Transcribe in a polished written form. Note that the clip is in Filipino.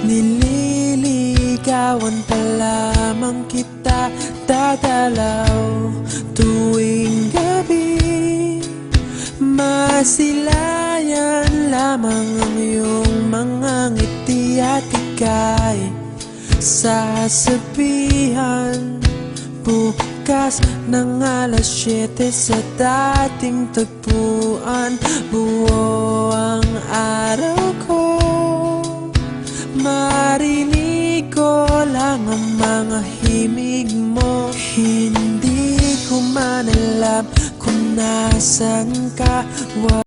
Nililigawan pa lamang kita, dadalaw tuwing gabi. Masilayan lamang ang iyong mga ngiti at ika'y sasabihan bukas ng 7:00 sa dating tagpuan. Buo ang araw ko, marinig ko lang ang mga himig mo. Hindi ko man alam kung nasan ka.